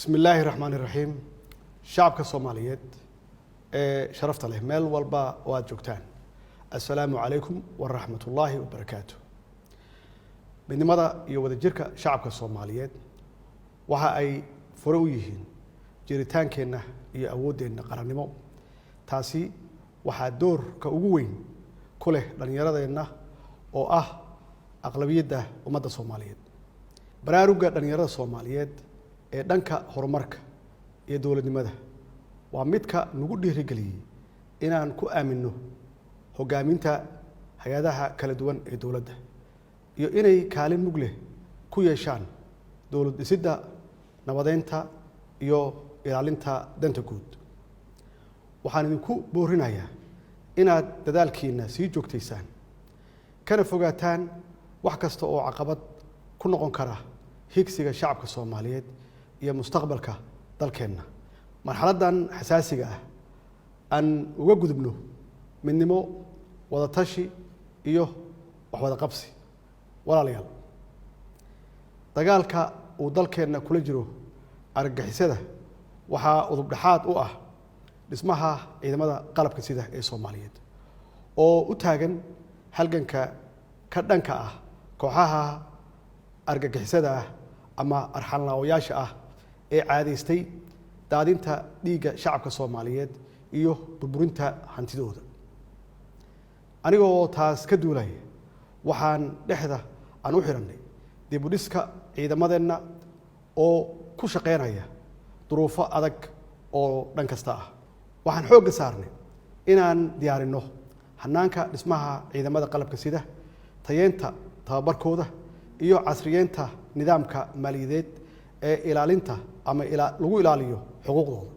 بسم الله الرحمن الرحيم شعبك الصوماليات شرفت له ميل والبا واجوكتان السلام عليكم ورحمة الله وبركاته من ماذا يود جيرك شعبك الصوماليات وها أي فرويهن جيرتان كنا يأودين قرنمو تاسي وها دور كأوين كله لن يردنا أو أغلبية ده ومدى الصوماليات برارجة لن يرد الصوماليات dhanka horumarka iyo dawladnimada waa midka nagu dhiirigeliyay inaan ku aamino hogaaminta hay'adaha kala duwan ee dawladda iyo inay kaalin mug leh ku yeeshaan dawlad dhisidda nabadeynta iyo ilaalinta danta guud waxaan idinku boorinayaa inaad dadaalkiina sii joogtaysaan kana fogaataan wax kasta oo caqabad ku noqon kara higsiga shacabka Soomaaliyeed iyo mustaqbalka dalkeena marxaladan xasaasiga ah aan uga gudubno midnimo wada tashi iyo wax wada qabsi walaalayaal dagaalka uu dalkeena kula jiro argagixisada waxa udub dhaxaad u ah dhismaha ciidamada qalabka sida ee Soomaaliyeed oo u taagan halganka ka dhanka ah kooxaha argagixisada ama arxanlaawayaasha ah ee caadaystay daadinta dhiigga shacabka Soomaaliyeed iyo burburinta hantidooda anigoo taas ka duulay waxaan dhexda aan u xiranay dib u dhiska ciidamadeena oo ku shaqeynaya duruufo adag oo dhan kasta ah waxaan xoog saarnay inaan diyaarino hanaanka dhismaha ciidamada qalabka sida tayeenta tababarkooda iyo casriyeenta nidaamka maaliyadeed ee ilaalinta ama lagu ilaaliyo xuquuqdooda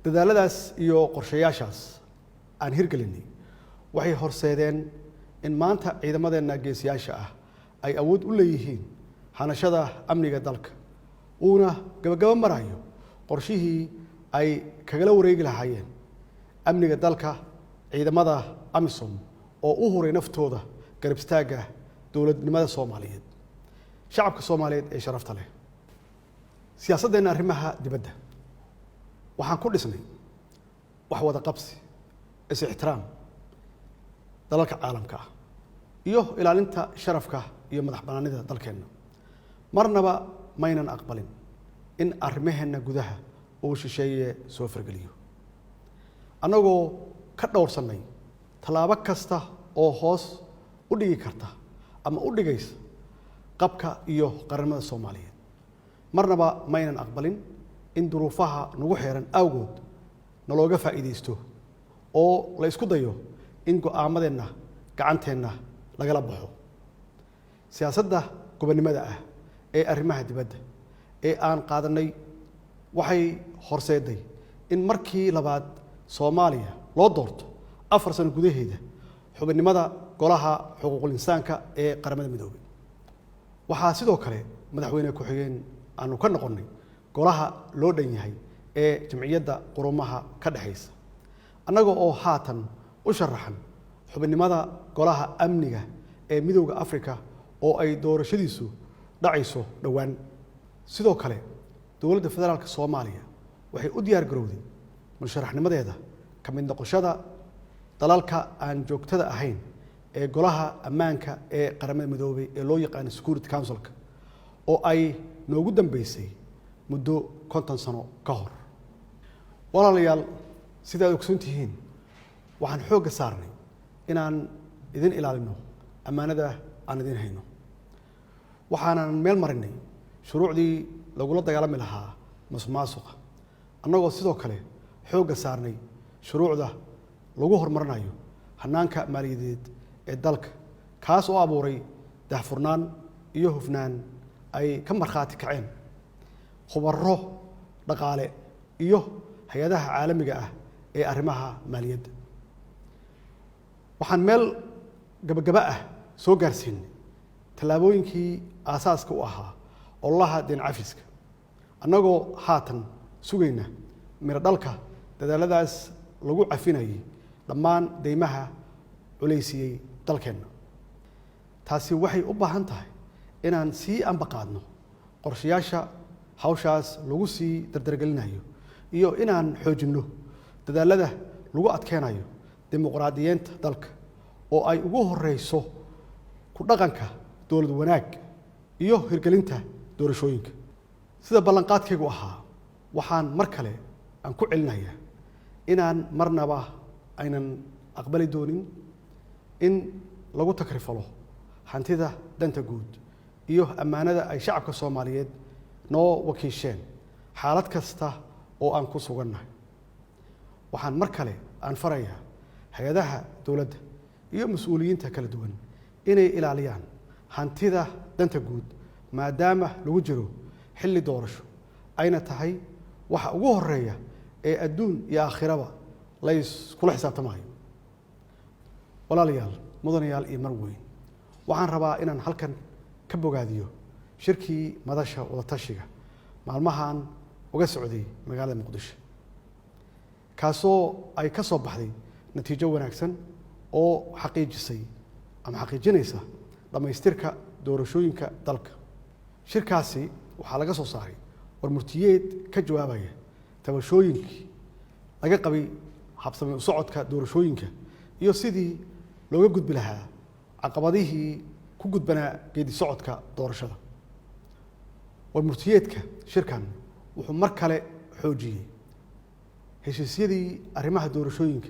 dadaaladaas iyo qorshayaashaas aan hirgelinay waxay horseedeen in maanta ciidamadeena geesiyaasha ah ay awood u leeyihiin hanashada amniga dalka uuna gabagaba marayo qorshihii ay kagala wareegi lahaayeen amniga dalka ciidamada AMISOM oo u horay naftooda garab istaaga dawladnimada Soomaaliyeed shacabka Soomaaliyeed ee sharafta leh siyaasaddeena arrimaha dibadda waxaan ku dhisnay wax wada qabsi is ixtiraam dalalka caalamka ah iyo ilaalinta sharafka iyo madaxbannaanida dalkeena marnaba maynan aqbalin in arrimaheena gudaha uu shisheeye soo fargeliyo annagoo ka dhowrsanay tallaabo kasta oo hoos u dhigi karta ama u dhigaysa qabka iyo qaranimada Soomaaliyeed marnaba maynan aqbalin in duruufaha nagu xeeran awgood nalooga faa'iideysto oo la isku dayo in go'aamadeena gacanteena lagala baxo siyaasadda gobonimada ah ee arrimaha dibadda ee aan qaadanay waxay horseeday in markii labaad Soomaaliya loo doorto 4 sano gudaheeda xubinimada golaha xuquuqul insaanka ee qaramada midoobay waxaa sidoo kale madaxweyne ku xigeen aanu ka noqonay golaha loo dhan yahay ee jamciyadda qurumaha ka dhaxaysa annaga oo haatan u sharaxan xubinimada golaha amniga ee midowga Afrika oo ay doorashadiisu dhacayso dhawaan sidoo kale dawladda federaalka Soomaaliya waxay u diyaar garowday musharaxnimadeeda ka mid noqoshada dalalka aan joogtada ahayn ee golaha ammaanka ee qaramada midoobay ee loo yaqaan Security Council oo ay noogu dambeysay muddo 50 sano ka hor walaalayaal sidaad ogsoontihiin waxaan xoog saarnay inaan idin ilaalino amaanada aan idin hayno waxaanan meel marinay shuruucdii lagula dagaalami lahaa musuqmaasuqa annagoo sidoo kale xoog saarnay shuruucda lagu horumarinayo hanaanka maaliyadeed ee dalka kaas oo abuuray daahfurnaan iyo hufnaan ay ka marxaati kaceen khubaro dhaqaale iyo hay'adaha caalamiga ah ee arrimaha maaliyadda waxaan meel gabagaba ah soo gaarsiinay tallaabooyinkii aasaaska u ahaa ololaha deen cafiska annagoo haatan sugayna miro dhalka dadaaladaas lagu cafinayay dhammaan deymaha culeysiyey dalkeena taasi waxay u baahan tahay inaan sii ambaqaadno qorshayaasha hawshaas lagu sii dardargelinayo iyo inaan xoojinno dadaalada lagu adkeenayo dimuqraadiyeynta dalka oo ay ugu horeyso ku dhaqanka dowlad wanaag iyo hirgelinta doorashooyinka sida ballanqaadkaygu ahaa waxaan mar kale aan ku celinayaa inaan marnaba aynan aqbali doonin in lagu takrifalo hantida danta guud iyo ammaanada ay shacabka Soomaaliyeed noo wakiisheen xaalad kasta oo aan ku sugannahay waxaan mar kale aan farayaa hay'adaha dowladda iyo mas'uuliyiinta kala duwan inay ilaaliyaan hantida danta guud maadaama lagu jiro xilli doorasho ayna tahay waxa ugu horeeya ee adduun iyo aakhiraba la iskula xisaabtamayo walaalayaal mudanayaal iyo marweyn waxaan rabaa inaan halkan ka bogaadiyo shirkii madasha wadatashiga maalmahan uga socday magaalada Muqdisho kaasoo ay ka soo baxday natiijo wanaagsan oo xaqiijinaysa dhamaystirka doorashooyinka dalka shirkaasi waxaa laga soo saaray warmurtiyeed ka jawaabaya tabashooyinkii laga qabay habsami u socodka doorashooyinka iyo sidii looga gudbi lahaa caqabadihii ku gudbanaa geedi socodka doorashada warmurtiyeedka shirkan wuxuu mar kale xoojiyey heshiisyadii arrimaha doorashooyinka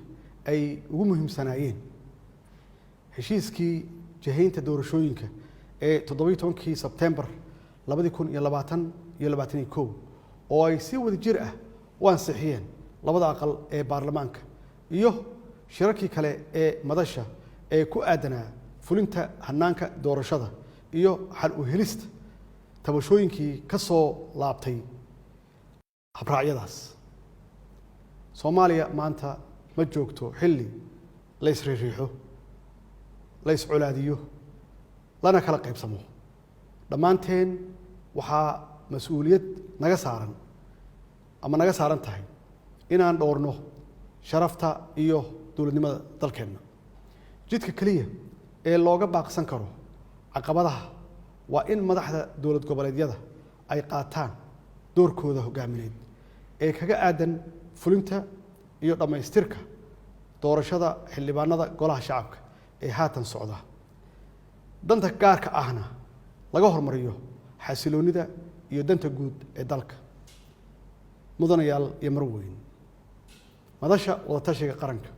ay ugu muhiimsanaayeen heshiiskii jahaynta doorashooyinka ee 17 Sebtembar 2021 oo ay si wadajir ah u ansixiyeen labada aqal ee baarlamaanka iyo shirarkii kale ee madasha ee ku aadanaa fulinta hanaanka doorashada iyo xal u helista tabashooyinkii ka soo laabtay habraacyadaas Soomaaliya maanta ma joogto xilli la isriixo la isculaadiyo lana kala qaybsamo dhammaanteen waxaa mas'uuliyad naga saaran tahay inaan dhowrno sharafta iyo dowladnimada dalkeena jidka kaliya ee looga baaqsan karo caqabadaha waa in madaxda dowlad goboleedyada ay qaataan doorkooda hogaamineed ee kaga aadan fulinta iyo dhamaystirka doorashada xildhibaanada golaha shacabka ee haatan socda danta gaarka ahna laga hormariyo xasiloonida iyo danta guud ee dalka mudanayaal iyo marweyn madasha wadatashiga qaranka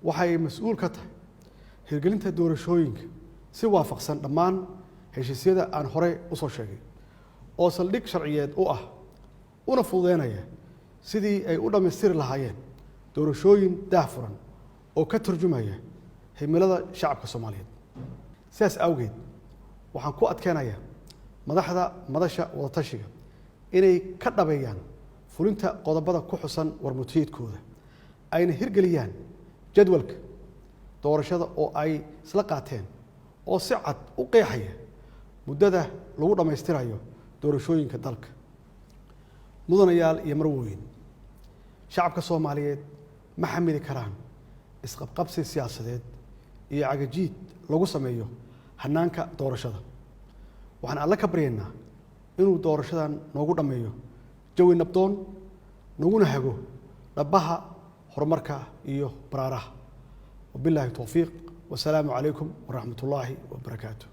waxay mas'uul ka tahay hirgelinta doorashooyinka si waafaqsan dhammaan heshiisyada aan hore u soo sheegay oo saldhig sharciyeed u ah una fududeynaya sidii ay u dhamaystiri lahaayeen doorashooyin daahfuran oo ka turjumaya himilada shacabka Soomaaliyeed sidaas awgeed waxaan ku adkeenayaa madaxda madasha wadatashiga inay ka dhabeeyaan fulinta qodobada ku xusan warmurtiyeedkooda ayna hirgeliyaan jadwalka doorashada oo ay isla qaateen oo si cad u qeexaya muddada lagu dhamaystirayo doorashooyinka dalka mudanayaal iyo marweyn shacabka Soomaaliyeed ma xamili karaan isqabqabsi siyaasadeed iyo cagajiid lagu sameeyo hanaanka doorashada waxaan alla ka baryaynaa inuu doorashadan noogu dhameeyo jawi nabdoon naguna hago dhabaha horumarka iyo baraaraha wabillahi tawfiiq wasalaamu calaykum waraxmatullaahi wabarakaatuh